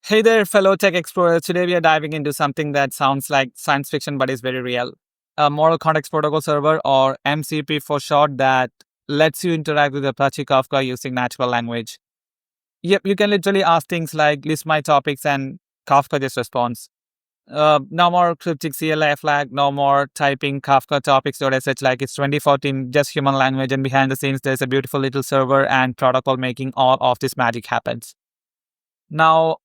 Hey there, fellow tech explorers. Today we are diving into something that sounds like science fiction but is very real. A Model Context Protocol server, or MCP for short, that lets you interact with Apache Kafka using natural language. Yep, you can literally ask things like list my topics and Kafka just responds. No more cryptic CLI flag, no more typing Kafka topics.sh like it's 2014, just human language, and behind the scenes there's a beautiful little server and protocol making all of this magic happens. Now,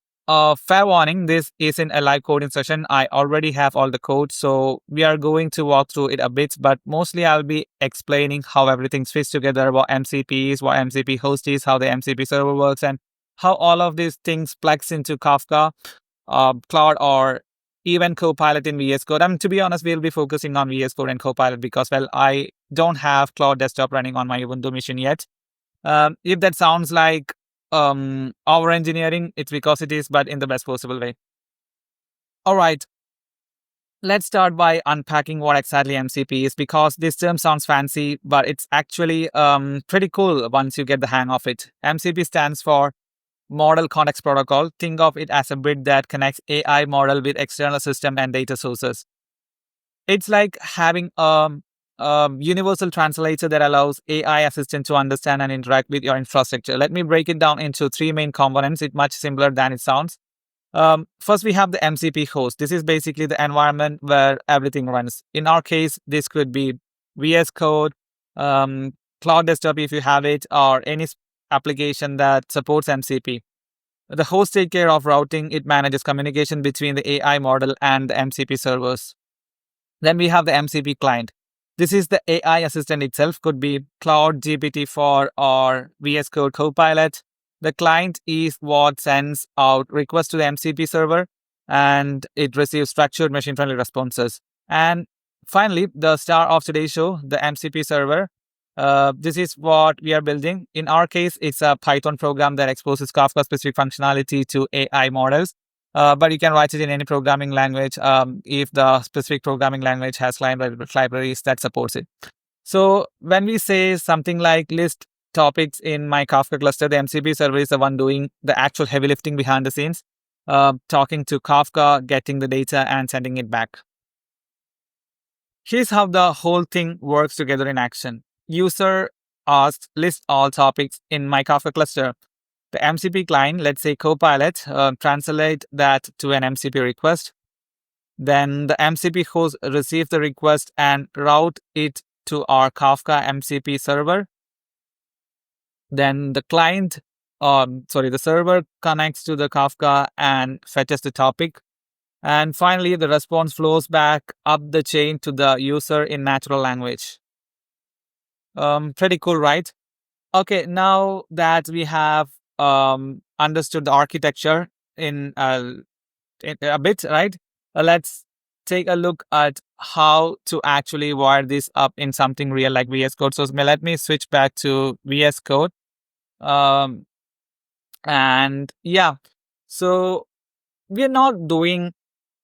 fair warning, this isn't a live coding session. I already have all the code, so we are going to walk through it a bit, but mostly I'll be explaining how everything fits together, what MCP is, what MCP host is, how the MCP server works, and how all of these things plugs into Kafka, Cloud, or even Copilot in VS Code. To be honest, we'll be focusing on VS Code and Copilot because, well, I don't have Cloud Desktop running on my Ubuntu machine yet. If that sounds like our engineering, it's because it is, but in the best possible way. All right, let's start by unpacking what exactly MCP is, because this term sounds fancy, but it's actually pretty cool once you get the hang of it. MCP stands for Model Context Protocol. Think of it as a bridge that connects AI model with external system and data sources. It's like having a universal translator that allows AI assistant to understand and interact with your infrastructure. Let me break it down into three main components. It's much simpler than it sounds. First, we have the MCP host. This is basically the environment where everything runs. In our case, this could be VS Code, Cloud Desktop if you have it, or any application that supports MCP. The host takes care of routing. It manages communication between the AI model and the MCP servers. Then we have the MCP client. This is the AI assistant itself, could be Cloud GPT-4 or VS Code Copilot. The client is what sends out requests to the MCP server, and it receives structured machine-friendly responses. And finally, the star of today's show, the MCP server. This is what we are building. In our case, it's a Python program that exposes Kafka-specific functionality to AI models. But you can write it in any programming language if the specific programming language has libraries that supports it. So when we say something like list topics in my Kafka cluster, the MCP server is the one doing the actual heavy lifting behind the scenes, talking to Kafka, getting the data, and sending it back. Here's how the whole thing works together in action. User asks list all topics in my Kafka cluster. The MCP client, let's say Copilot, translate that to an MCP request. Then the MCP host receives the request and route it to our Kafka MCP server. Then the the server connects to the Kafka and fetches the topic. And finally, the response flows back up the chain to the user in natural language. Pretty cool, right? Okay, now that we have understood the architecture in a bit, right? Let's take a look at how to actually wire this up in something real like VS Code. So let me switch back to VS Code. And yeah, so we're not doing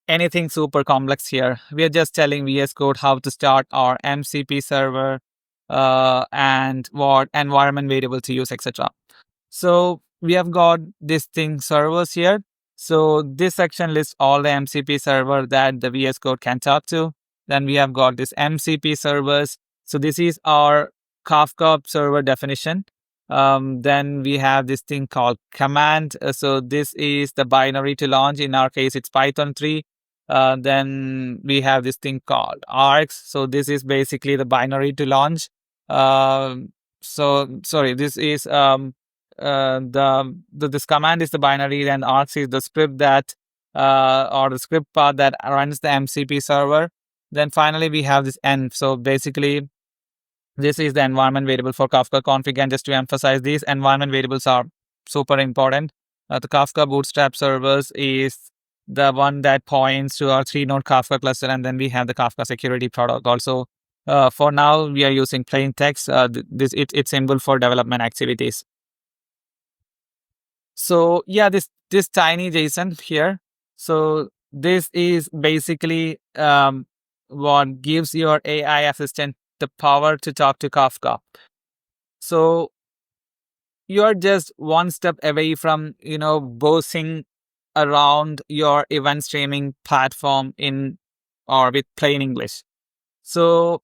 anything super complex here. We're just telling VS Code how to start our MCP server and what environment variable to use, etc. So we have got this thing servers here. So this section lists all the MCP server that the VS Code can talk to. Then we have got this MCP servers. So this is our Kafka server definition. Then we have this thing called command. So this is the binary to launch. In our case, it's Python 3. Then we have this thing called args. So this is basically the binary to launch. This is this command is the binary, and args is the script that or the script part that runs the MCP server. Then finally we have this env. So basically this is the environment variable for Kafka config. And just to emphasize, these environment variables are super important. The Kafka Bootstrap servers is the one that points to our 3-node Kafka cluster, and then we have the Kafka security protocol. So for now, we are using plain text. It's symbol for development activities. So yeah, this tiny JSON here. So this is basically what gives your AI assistant the power to talk to Kafka. So you're just one step away from, bossing around your event streaming platform in or with plain English. So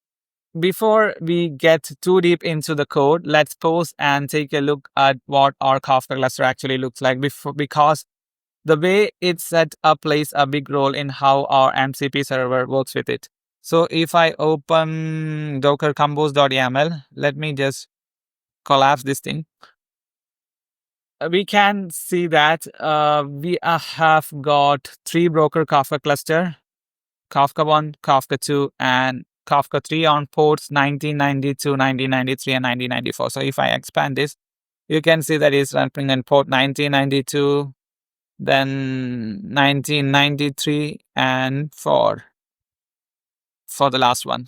before we get too deep into the code, let's pause and take a look at what our Kafka cluster actually looks like because the way it's set up plays a big role in how our MCP server works with it. So if I open docker compose.yaml, let me just collapse this thing. We can see that we have got 3 broker Kafka cluster, Kafka 1, Kafka 2, and Kafka 3 on ports 1992, 1993, and 1994. So if I expand this, you can see that it's running on port 1992, then 1993, and for the last one,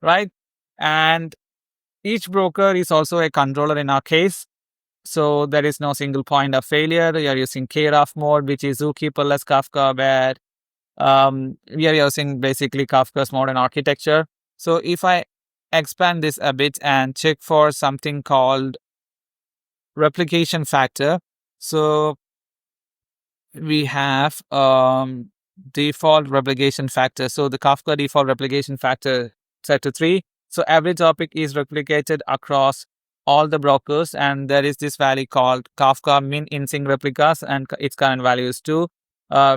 right? And each broker is also a controller in our case. So there is no single point of failure. We are using KRAF mode, which is zookeeperless Kafka, where we are using basically Kafka's modern architecture. So if I expand this a bit and check for something called replication factor, so we have default replication factor. So the Kafka default replication factor set to 3. So every topic is replicated across all the brokers, and there is this value called Kafka min in-sync replicas, and its current value is 2,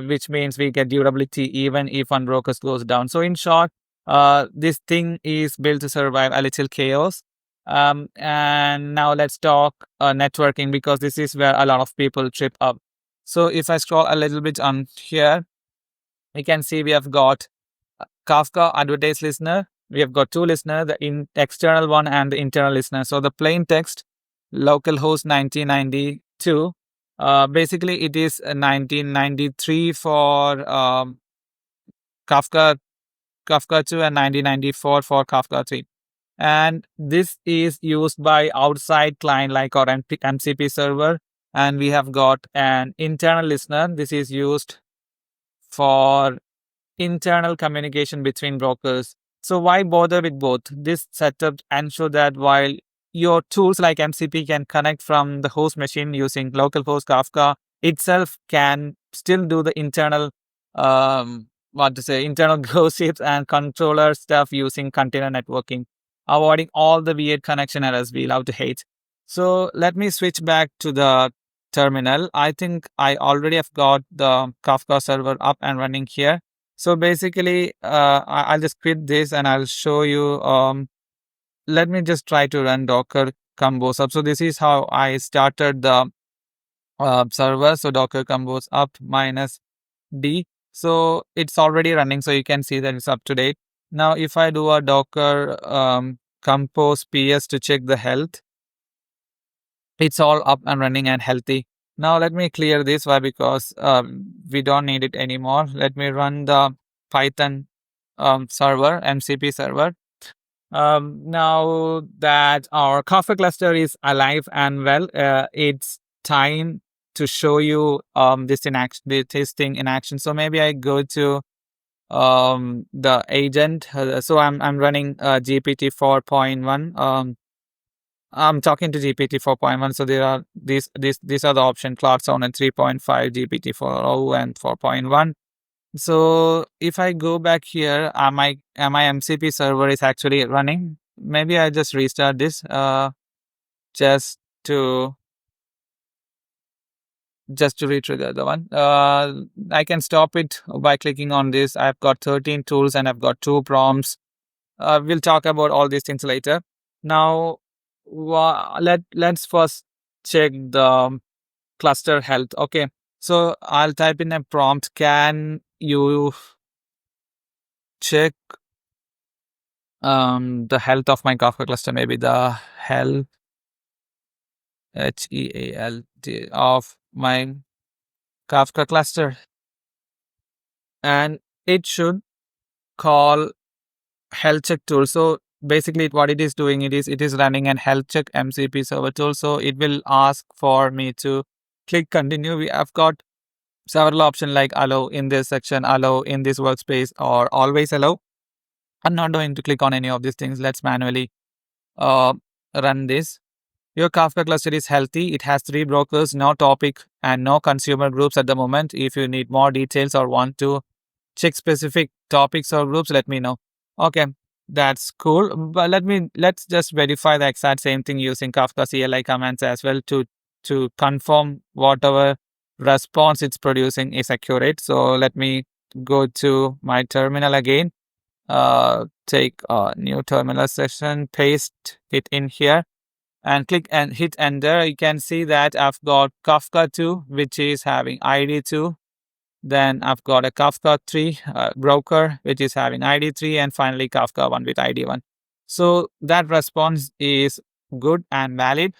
which means we get durability even if one broker goes down. So in short, this thing is built to survive a little chaos. And now let's talk networking, because this is where a lot of people trip up. So if I scroll a little bit on here, we can see we have got Kafka advertise listener. We have got 2 listeners, the external one and the internal listener. So the plain text, localhost 1992, basically it is 1993 for Kafka 2 and 1994 for Kafka 3. And this is used by outside client like our MCP server. And we have got an internal listener. This is used for internal communication between brokers. So why bother with both? This setup ensures that while your tools like MCP can connect from the host machine using localhost, Kafka itself can still do the internal internal gossips and controller stuff using container networking, avoiding all the weird connection errors we love to hate. So let me switch back to the terminal. I think I already have got the Kafka server up and running here. So basically, I'll just quit this and I'll show you. Let me just try to run Docker Compose up. So this is how I started the server. So Docker Compose up -d. So it's already running. So you can see that it's up to date. Now, if I do a Docker Compose PS to check the health, it's all up and running and healthy. Now let me clear this. Why? Because we don't need it anymore. Let me run the Python server, MCP server. Now that our Kafka cluster is alive and well, it's time to show you this thing in action. So maybe I go to the agent. So I'm running GPT 4.1. I'm talking to GPT 4.1. So there are these are the options: Cloud Sound and 3.5, GPT 4.0 and 4.1. So if I go back here, my MCP server is actually running. Maybe I just restart this just to retrigger the one. I can stop it by clicking on this. I've got 13 tools and I've got 2 prompts. We'll talk about all these things later. Now, let's first check the cluster health. Okay, so I'll type in a prompt. Can you check the health of my Kafka cluster? Maybe the health HEALT of my Kafka cluster, and it should call health check tool. So basically what it is doing, it is running an health check MCP server tool. So it will ask for me to click continue. We have got several options like allow in this section, allow in this workspace, or always allow. I'm not going to click on any of these things. Let's manually run this. Your Kafka cluster is healthy. It has 3 brokers, no topic, and no consumer groups at the moment. If you need more details or want to check specific topics or groups, let me know. Okay, that's cool. But let's just verify the exact same thing using Kafka CLI commands as well to confirm whatever response it's producing is accurate. So let me go to my terminal again. Take a new terminal session, paste it in here, and click and hit enter. You can see that I've got Kafka 2, which is having ID 2. Then I've got a Kafka 3 broker, which is having ID 3, and finally Kafka 1 with ID 1. So that response is good and valid.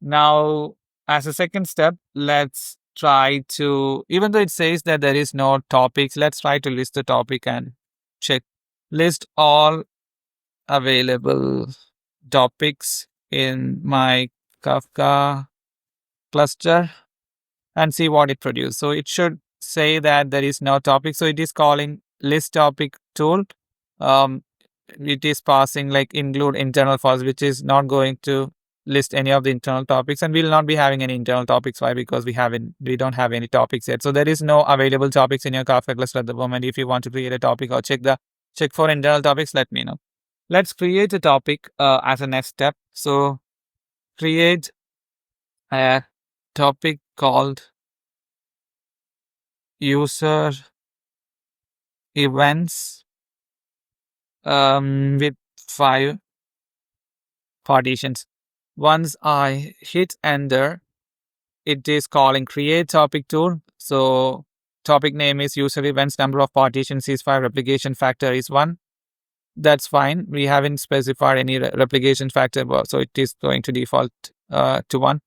Now, as a second step, let's try to, even though it says that there is no topics, let's try to list the topic and check. List all available topics in my Kafka cluster and see what it produces. So it should say that there is no topic. So it is calling list topic tool. Um, it is passing like include internal files, which is not going to list any of the internal topics, and we'll not be having any internal topics. Why? Because we don't have any topics yet. So there is no available topics in your Kafka cluster at the moment. If you want to create a topic or check for internal topics, let me know. Let's create a topic as a next step. So create a topic called user events with 5 partitions. Once I hit enter, it is calling create topic tool. So topic name is user events, number of partitions is 5, replication factor is 1. That's fine. We haven't specified any replication factor, so it is going to default to 1.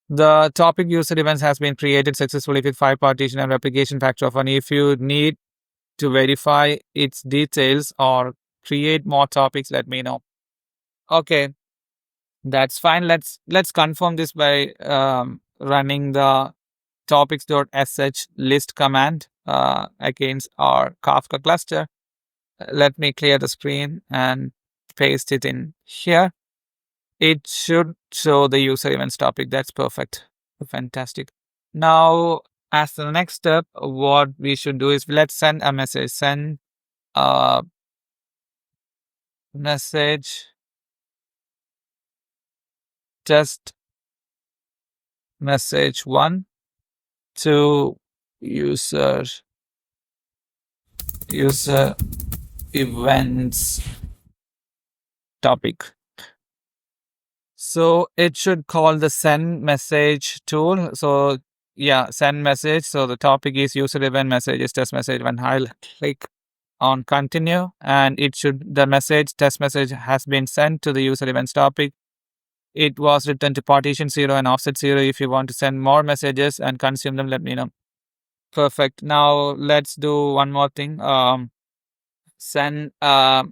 The topic user events has been created successfully with 5 partition and replication factor of 1. If you need to verify its details or create more topics, let me know. Okay, that's fine. Let's confirm this by running the topics.sh list command against our Kafka cluster. Let me clear the screen and paste it in here. It should show the user events topic. That's perfect. Fantastic. Now, as the next step, what we should do is let's send a message. Send a message test message 1 to user events topic. So it should call the send message tool. So yeah, send message. So the topic is user event messages test message. When I'll click on continue, and the message test message has been sent to the user events topic. It was written to partition 0 and offset 0. If you want to send more messages and consume them, let me know. Perfect. Now let's do one more thing. Send a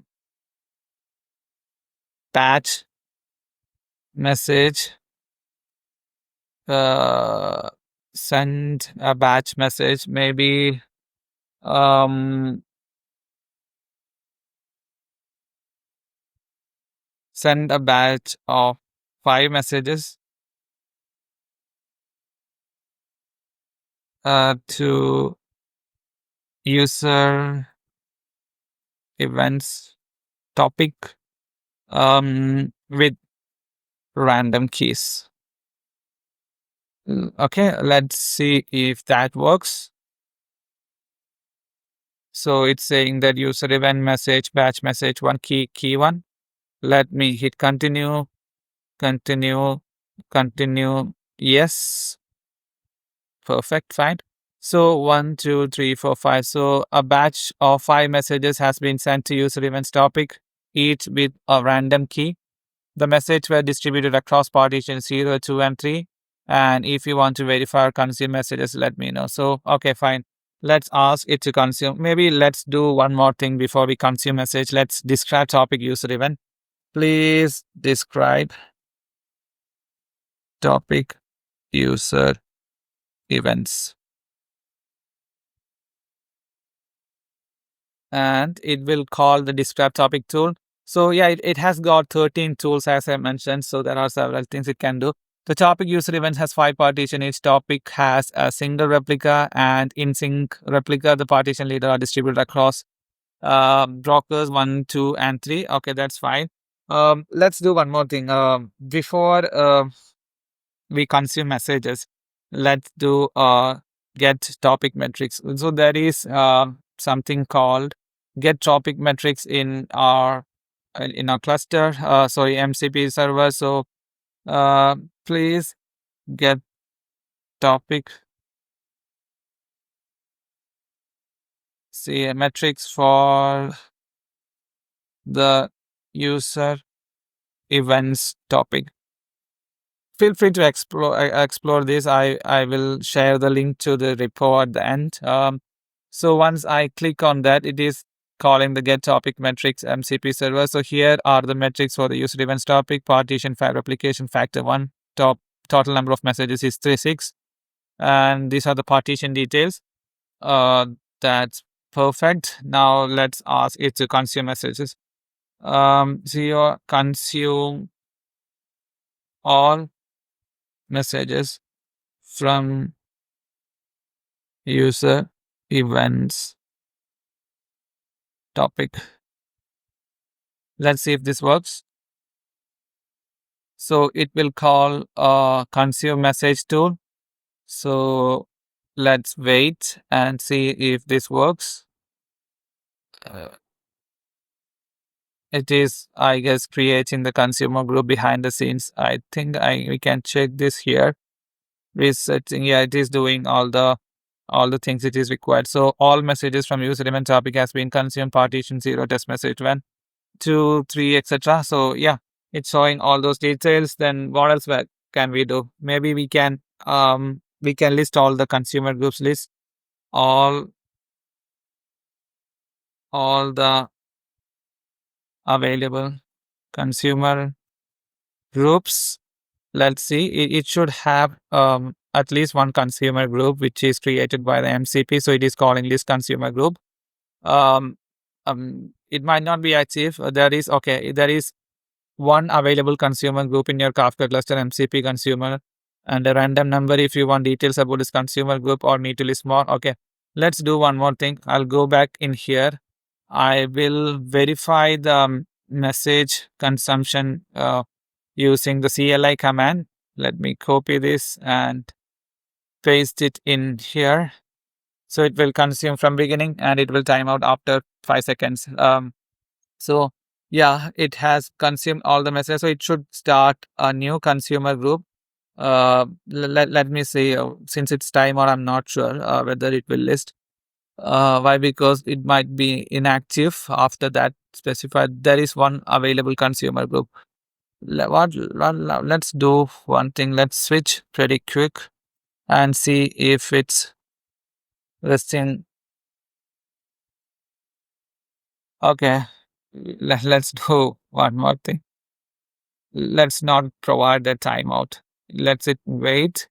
batch message. Send a batch message. Maybe send a batch of 5 messages to user events topic with random keys. Okay, let's see if that works. So it's saying that user event message, batch message 1, key 1. Let me hit continue. Yes. Perfect, fine. So 1, 2, 3, 4, 5. So a batch of 5 messages has been sent to user events topic, each with a random key. The message were distributed across partitions 0, 2, and 3. And if you want to verify or consume messages, let me know. So, okay, fine. Let's ask it to consume. Maybe let's do one more thing before we consume message. Let's describe topic user event. Please describe topic user events. And it will call the describe topic tool. So yeah, it has got 13 tools as I mentioned. So there are several things it can do. The topic user events has 5 partition. Each topic has a single replica, and in sync replica, the partition leader are distributed across brokers 1, 2, and 3. Okay, that's fine. Let's do one more thing. Before we consume messages, let's do get topic metrics. So there is something called get topic metrics in our cluster, sorry, MCP server. So please get topic, see metrics for the user events topic. Feel free to explore this. I will share the link to the repo at the end. So once I click on that, it is calling the get topic metrics MCP server. So here are the metrics for the user events topic, partition, file replication, factor 1, total number of messages is 36, and these are the partition details. That's perfect. Now let's ask it to consume messages. So you consume all messages from user events topic. Let's see if this works. So it will call consume message tool. So let's wait and see if this works. It is, I guess, creating the consumer group behind the scenes. I think we can check this here. Resetting, yeah, it is doing all the things it is required. So all messages from user event topic has been consumed, partition 0, test message 1, 2, 3, etc. So yeah, it's showing all those details. Then what else can we do? Maybe we can list all the consumer groups, list all the available consumer groups. Let's see, it should have at least one consumer group which is created by the MCP. So it is calling this consumer group. It might not be active. There is one available consumer group in your Kafka cluster MCP consumer, and a random number if you want details about this consumer group or need to list more. Okay, let's do one more thing. I'll go back in here. I will verify the message consumption using the CLI command. Let me copy this and paste it in here. So it will consume from beginning and it will time out after 5 seconds. So yeah, it has consumed all the messages. So it should start a new consumer group. Let me see. Since it's timer, I'm not sure whether it will list. Why? Because it might be inactive after that specified. There is one available consumer group. Let's do one thing. Let's switch pretty quick and see if it's listing. Okay, let's do one more thing. Let's not provide the timeout. Let's it wait.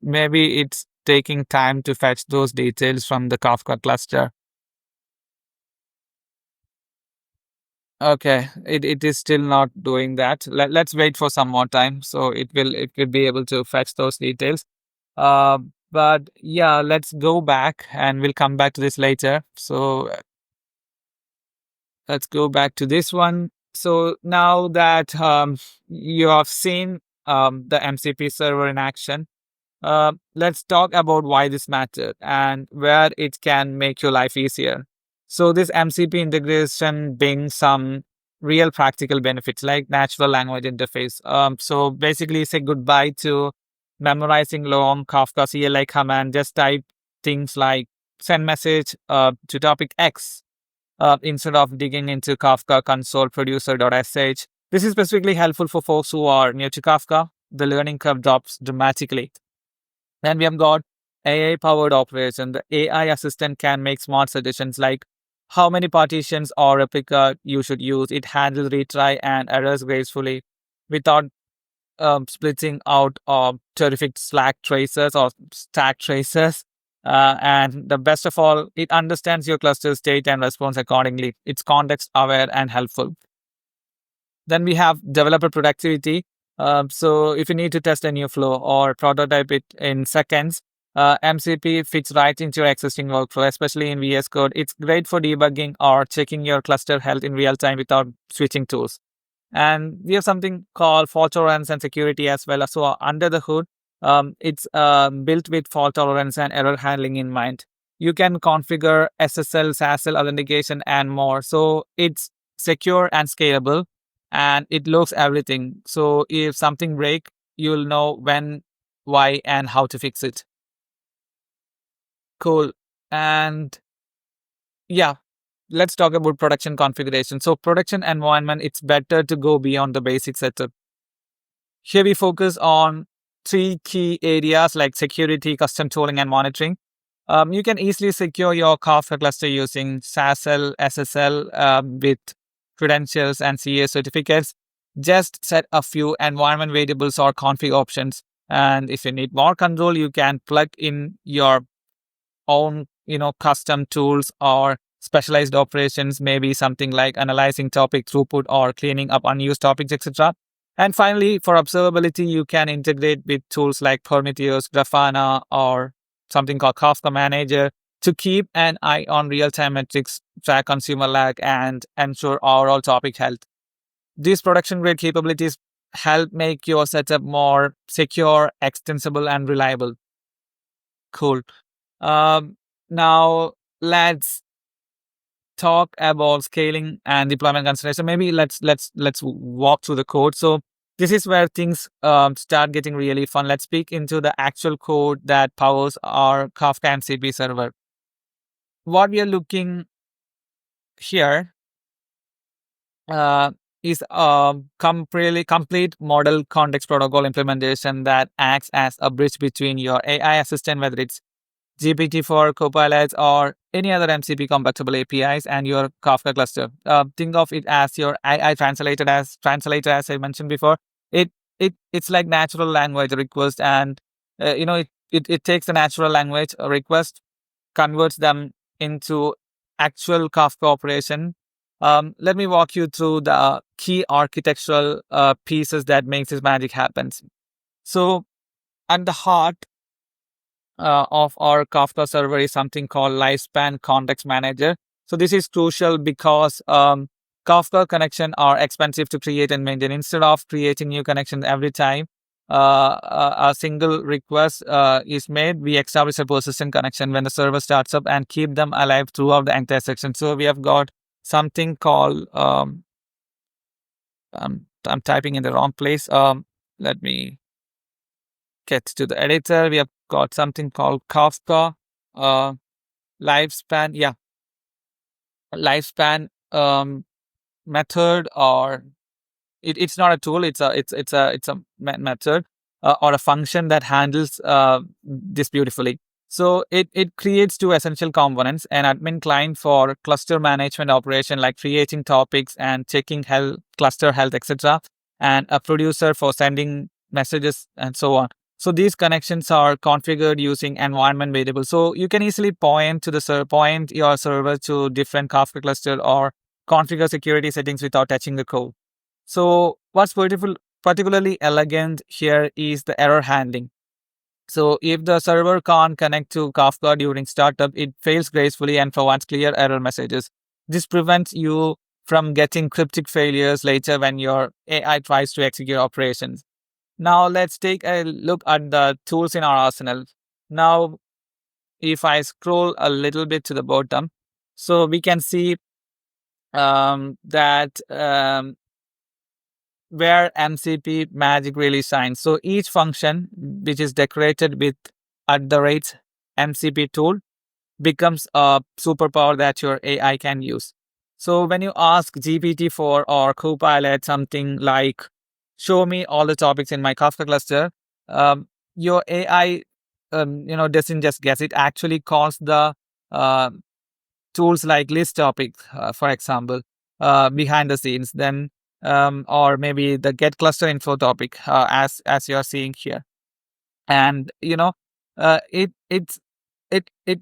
Maybe it's taking time to fetch those details from the Kafka cluster. Okay, it is still not doing that. Let's wait for some more time. So it will be able to fetch those details. But yeah, let's go back and we'll come back to this later. So let's go back to this one. So now that you have seen the MCP server in action, let's talk about why this mattered and where it can make your life easier. So this MCP integration brings some real practical benefits like natural language interface. So basically say goodbye to memorizing long Kafka CLI command. Just type things like send message to topic X instead of digging into Kafka console producer.sh. This is specifically helpful for folks who are new to Kafka. The learning curve drops dramatically. Then we have got AI powered operation. The AI assistant can make smart suggestions like how many partitions or replica you should use. It handles retry and errors gracefully without splitting out terrific Slack traces or stack traces. And the best of all, it understands your cluster state and responds accordingly. It's context aware and helpful. Then we have developer productivity. So if you need to test a new flow or prototype it in seconds, MCP fits right into your existing workflow, especially in VS Code. It's great for debugging or checking your cluster health in real time without switching tools. And we have something called fault tolerance and security as well. So under the hood, it's built with fault tolerance and error handling in mind. You can configure SSL, SASL authentication, and more. So it's secure and scalable, and it looks everything. So if something breaks, you'll know when, why, and how to fix it. Cool. And yeah, let's talk about production configuration. So production environment, it's better to go beyond the basic setup. Here we focus on three key areas like security, custom tooling, and monitoring. You can easily secure your Kafka cluster using SASL, SSL with credentials and CA certificates. Just set a few environment variables or config options. And if you need more control, you can plug in your own, custom tools or specialized operations, maybe something like analyzing topic throughput or cleaning up unused topics, etc. And finally, for observability, you can integrate with tools like Prometheus, Grafana, or something called Kafka Manager to keep an eye on real-time metrics, track consumer lag, and ensure overall topic health. These production-grade capabilities help make your setup more secure, extensible, and reliable. Cool. Um, Now let's talk about scaling and deployment consideration. Maybe let's walk through the code. So this is where things start getting really fun. Let's peek into the actual code that powers our Kafka MCP server. What we are looking here uh, is a really complete model context protocol implementation that acts as a bridge between your AI assistant, whether it's GPT for Copilot or any other MCP compatible APIs and your Kafka cluster. Think of it as your AI translator, as I mentioned before. It's like natural language request, and it takes the natural language request, converts them into actual Kafka operation. Let me walk you through the key architectural pieces that makes this magic happen. So at the heart of our Kafka server is something called lifespan context manager. So this is crucial because Kafka connection are expensive to create and maintain. Instead of creating new connections every time a single request is made, we establish a persistent connection when the server starts up and keep them alive throughout the entire section. So we have got something called I'm typing in the wrong place. Let me get to the editor. We have got something called Kafka lifespan. Yeah, lifespan method, or it's not a tool. It's a method or a function that handles this beautifully. So it creates two essential components: an admin client for cluster management operation like creating topics and checking health, cluster health, etc., and a producer for sending messages and so on. So these connections are configured using environment variables. So you can easily point your server to different Kafka cluster or configure security settings without touching the code. So what's particularly elegant here is the error handling. So if the server can't connect to Kafka during startup, it fails gracefully and provides clear error messages. This prevents you from getting cryptic failures later when your AI tries to execute operations. Now let's take a look at the tools in our arsenal. Now, if I scroll a little bit to the bottom, so we can see that where MCP magic really shines. So each function which is decorated with @ MCP tool becomes a superpower that your AI can use. So when you ask GPT-4 or Copilot something like, show me all the topics in my Kafka cluster, your AI, doesn't just guess. It actually calls the uh, tools like list topic, for example, behind the scenes, then or maybe the get cluster info topic, as you are seeing here. And it's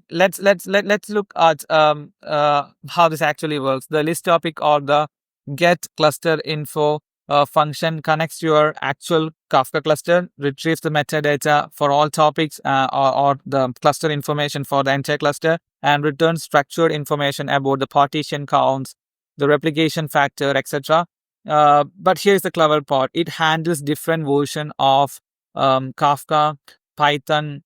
let's look at how this actually works. The list topic or the get cluster info function connects to your actual Kafka cluster, retrieves the metadata for all topics or the cluster information for the entire cluster, and returns structured information about the partition counts, the replication factor, etc. But here's the clever part: it handles different version of Kafka, Python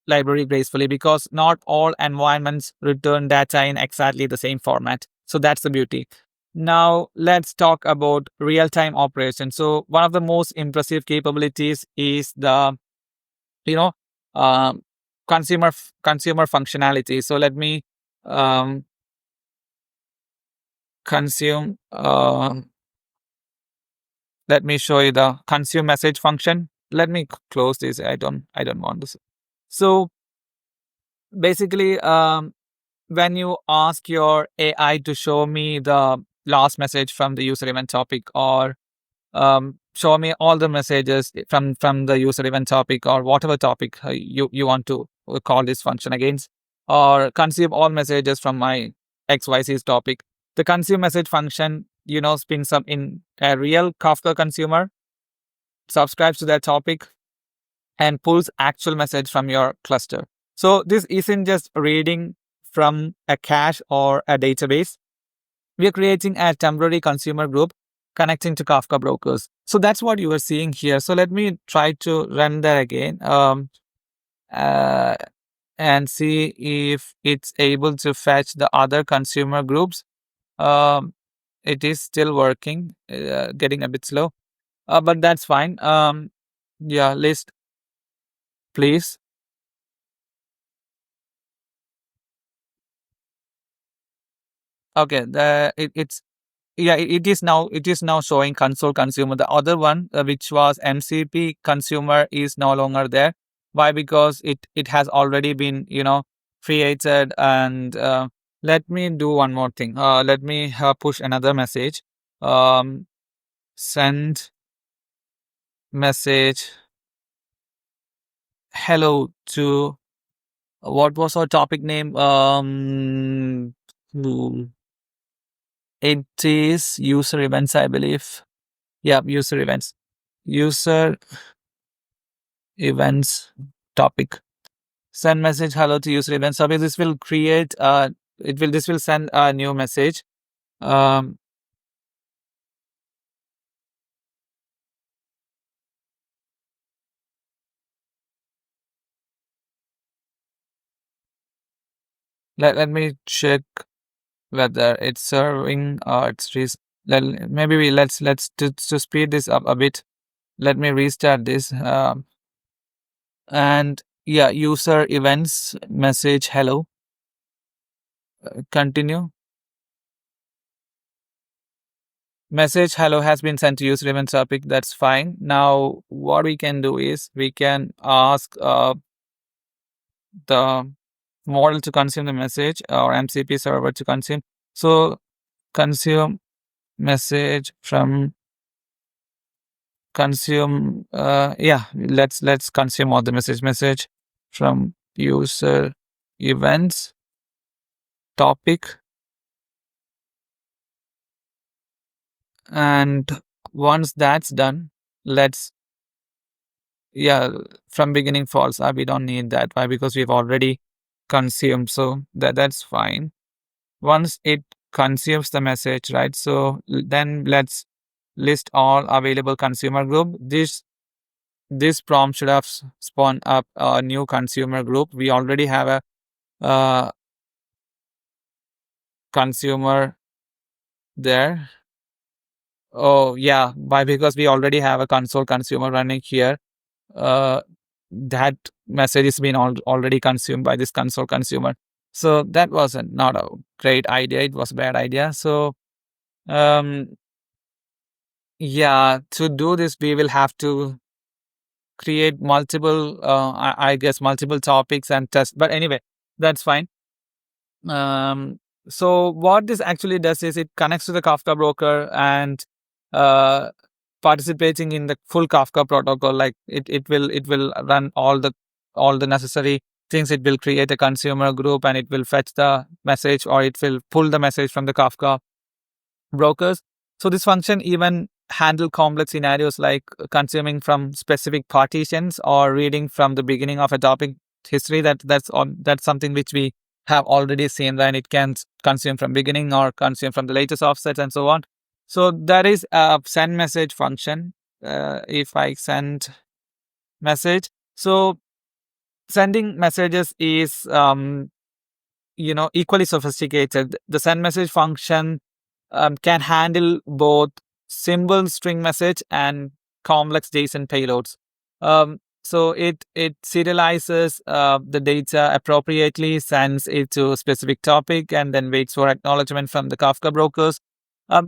library gracefully, because not all environments return data in exactly the same format. So that's the beauty. Now let's talk about real-time operations. So one of the most impressive capabilities is the you know um, consumer functionality. So let me um, consume. Let me show you the consume message function. Let me close this. I don't want this. So basically, when you ask your AI to show me the last message from the user event topic, or show me all the messages from the user event topic, or whatever topic you want to call this function against, or consume all messages from my XYZ topic. The consume message function, spins up in a real Kafka consumer, subscribes to that topic, and pulls actual message from your cluster. So this isn't just reading from a cache or a database. We are creating a temporary consumer group connecting to Kafka brokers. So that's what you are seeing here. So let me try to run that again uh, and see if it's able to fetch the other consumer groups. It is still working, getting a bit slow, but that's fine. Yeah, list, please. Okay, it's yeah, it is now showing console consumer. The other one, which was MCP consumer, is no longer there. Why? Because it has already been created. And let me do one more thing. Let me push another message. Um, Send message hello to, what was our topic name? Hmm, it is user events, I believe. Yeah, user events. User events topic. Send message hello to user events topic. This will create this will send a new message. Um let me check whether it's serving or maybe let's to speed this up a bit. Let me restart this. And yeah, user events message hello. Continue. Message hello has been sent to user event topic. That's fine. Now what we can do is we can ask the model to consume the message, or MCP server to consume. So consume message from consume. Yeah, let's consume all the message from user events topic. And once that's done, let's yeah, from beginning false. We don't need that. Why? Because we've already consumed. So that's fine. Once it consumes the message, right? So then let's list all available consumer group. This prompt should have spawned up a new consumer group. We already have a consumer there. Oh yeah, why? Because we already have a console consumer running here. Uh, that message is being already consumed by this console consumer. So that was not a great idea. It was a bad idea. So um, yeah, to do this, we will have to create multiple, I guess, multiple topics and test. But anyway, that's fine. So what this actually does is it connects to the Kafka broker and uh, participating in the full Kafka protocol. Like it will run all the necessary things, it will create a consumer group and it will fetch the message, or it will pull the message from the Kafka brokers. So this function even handle complex scenarios like consuming from specific partitions or reading from the beginning of a topic history. That's something which we have already seen, right? It can consume from beginning or consume from the latest offsets and so on. So that is a send message function. If I send message, so sending messages is equally sophisticated. The send message function can handle both simple string message and complex JSON payloads. So it serializes the data appropriately, sends it to a specific topic, and then waits for acknowledgement from the Kafka brokers.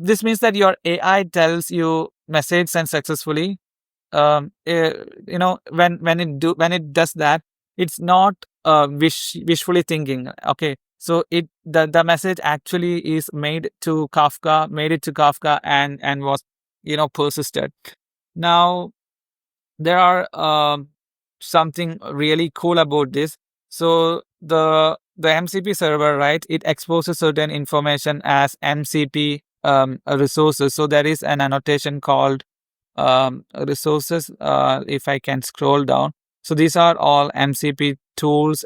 This means that your AI tells you message sent successfully. When it does that, it's not wishfully thinking. Okay, so the message actually is made it to Kafka, and was persisted. Now there are something really cool about this. So the MCP server, right, it exposes certain information as MCP resources. So there is an annotation called resources. If I can scroll down, so these are all MCP tools.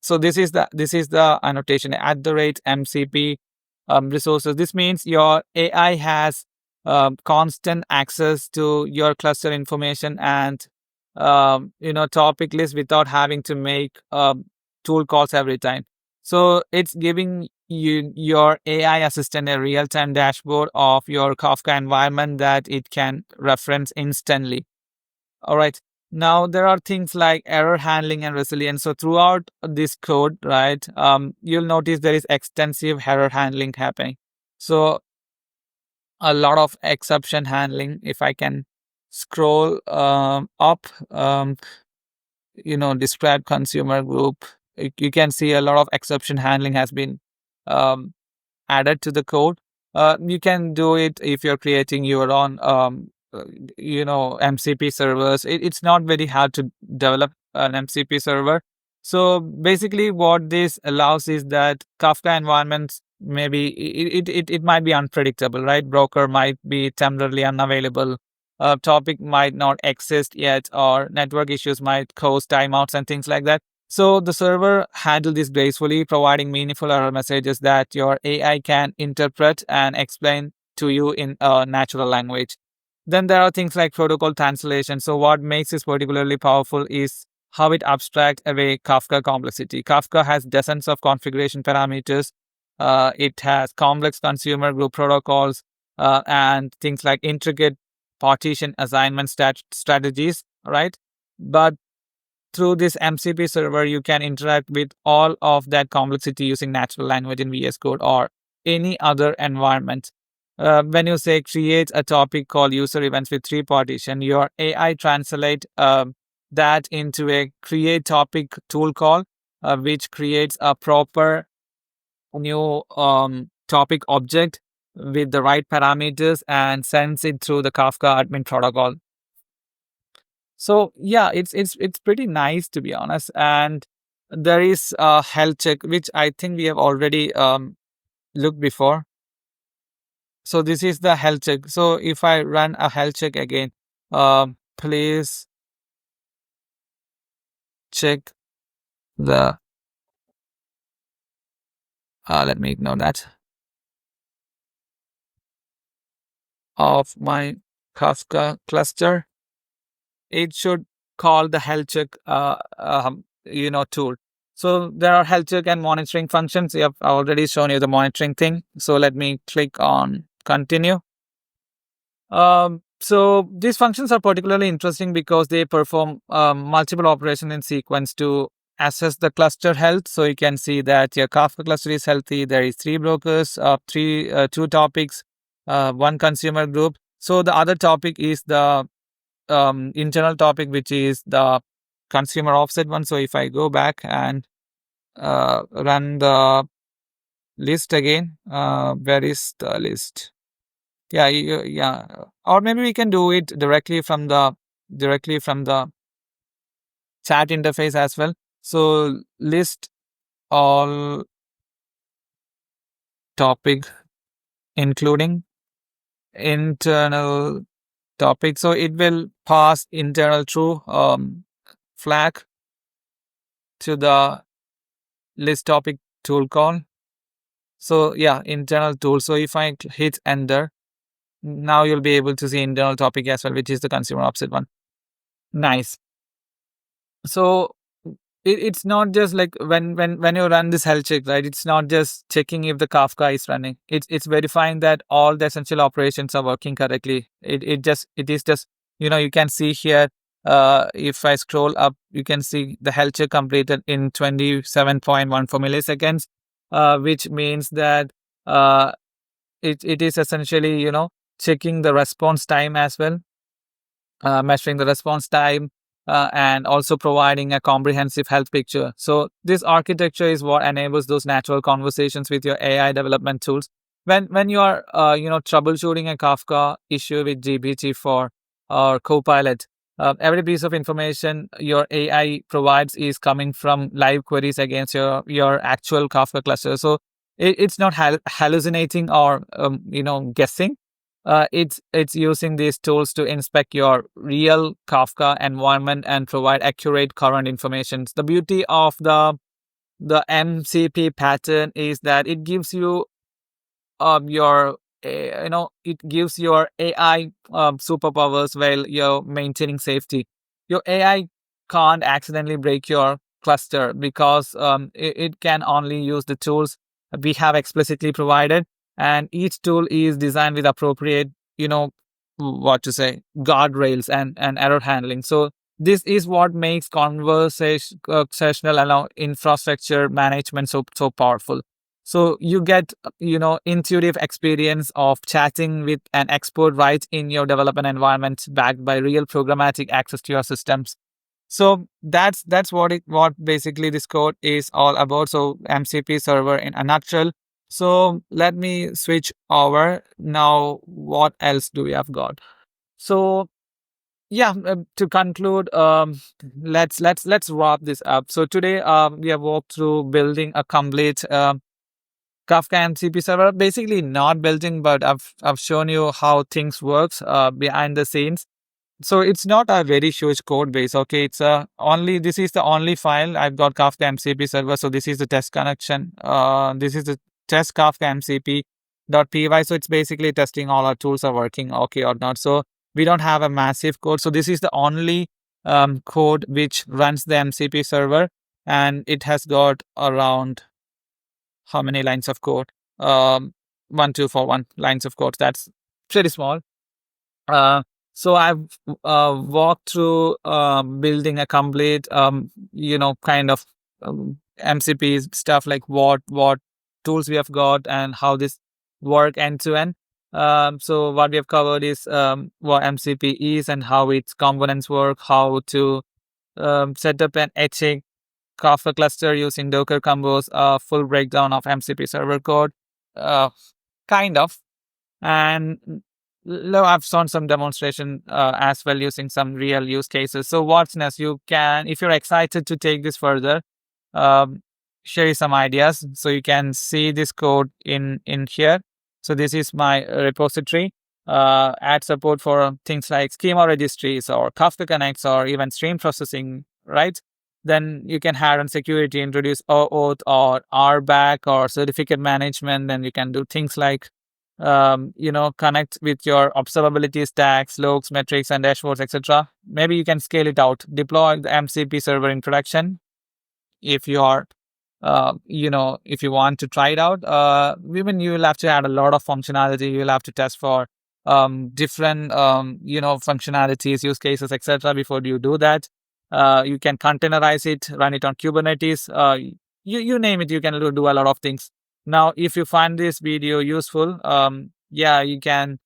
So this is the annotation at the rate MCP resources. This means your AI has constant access to your cluster information and topic list without having to make tool calls every time. So it's giving your AI assistant a real-time dashboard of your Kafka environment that it can reference instantly. All right. Now there are things like error handling and resilience. So throughout this code, right, you'll notice there is extensive error handling happening. So a lot of exception handling. If I can scroll up, describe consumer group, you can see a lot of exception handling has been um, added to the code. You can do it if you're creating your own, MCP servers. It's not very hard to develop an MCP server. So basically, what this allows is that Kafka environments maybe it might be unpredictable, right? Broker might be temporarily unavailable. Topic might not exist yet, or network issues might cause timeouts and things like that. So the server handle this gracefully, providing meaningful error messages that your AI can interpret and explain to you in a natural language. Then there are things like protocol translation. So what makes this particularly powerful is how it abstracts away Kafka complexity. Kafka has dozens of configuration parameters. It has complex consumer group protocols and things like intricate partition assignment strategies, right? But through this MCP server, you can interact with all of that complexity using natural language in VS Code or any other environment. When you say create a topic called user events with three partition, your AI translate that into a create topic tool call, which creates a proper new topic object with the right parameters and sends it through the Kafka admin protocol. So yeah, it's pretty nice, to be honest. And there is a health check, which I think we have already looked before. So this is the health check. So if I run a health check again, please check the. Let me ignore that of my Kafka cluster. It should call the health check tool. So there are health check and monitoring functions. I've already shown you the monitoring thing. So let me click on continue. So these functions are particularly interesting because they perform multiple operations in sequence to assess the cluster health. So you can see that your Kafka cluster is healthy. There is three brokers, two topics, one consumer group. So the other topic is the internal topic, which is the consumer offset one. So if I go back and run the list again, where is the list? Yeah, yeah. Or maybe we can do it directly from the chat interface as well. So list all topic, including internal topic. So it will pass internal true flag to the list topic tool call. So yeah, internal tool. So if I hit enter, now you'll be able to see internal topic as well, which is the consumer offset one. Nice. So it's not just like when you run this health check, right? It's not just checking if the Kafka is running. It's verifying that all the essential operations are working correctly. It is just, you can see here. If I scroll up, you can see the health check completed in 27.14 milliseconds, which means that uh, it is essentially checking the response time as well, measuring the response time, and also providing a comprehensive health picture. So this architecture is what enables those natural conversations with your AI development tools. When you are troubleshooting a Kafka issue with GPT-4 or Copilot, every piece of information your AI provides is coming from live queries against your actual Kafka cluster. So it's not hallucinating or guessing. It's using these tools to inspect your real Kafka environment and provide accurate current information. The beauty of the MCP pattern is that it gives you it gives your AI superpowers while you're maintaining safety. Your AI can't accidentally break your cluster because it can only use the tools we have explicitly provided, and each tool is designed with appropriate, what to say, guardrails and error handling. So this is what makes conversational infrastructure management so powerful. So you get, intuitive experience of chatting with an expert right in your development environment, backed by real programmatic access to your systems. So that's what basically this code is all about. So MCP server in a nutshell. So let me switch over now. What else do we have got? So yeah, to conclude, let's wrap this up. So today, we have walked through building a complete Kafka MCP server. Basically, not building, but I've shown you how things works behind the scenes. So it's not a very huge code base. Okay, it's only this is the only file I've got, Kafka MCP server. So this is the test connection. This is the test Kafka MCP .py. So it's basically testing all our tools are working okay or not. So we don't have a massive code. So this is the only code which runs the MCP server, and it has got around how many lines of code? 1241 lines of code. That's pretty small. Uh, so I've walked through building a complete, kind of MCP stuff, like what tools we have got and how this work end to end. So what we have covered is what MCP is and how its components work, how to set up an etching Kafka cluster using Docker combos, a full breakdown of MCP server code, uh, kind of. And I've shown some demonstration as well using some real use cases. So what's next? You can, if you're excited to take this further, um, share some ideas. So you can see this code in here. So this is my repository. Add support for things like schema registries or Kafka connects or even stream processing, right? Then you can add on security, introduce OAuth or RBAC or certificate management. Then you can do things like connect with your observability stacks, logs, metrics, and dashboards, etc. Maybe you can scale it out. Deploy the MCP server in production if you are, if you want to try it out. Even you will have to add a lot of functionality. You will have to test for different, functionalities, use cases, etc. before you do that. You can containerize it, run it on Kubernetes. You name it. You can do a lot of things. Now, if you find this video useful, you can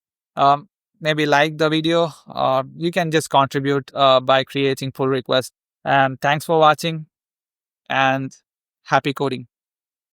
maybe like the video, or you can just contribute by creating pull requests. And thanks for watching, and happy coding.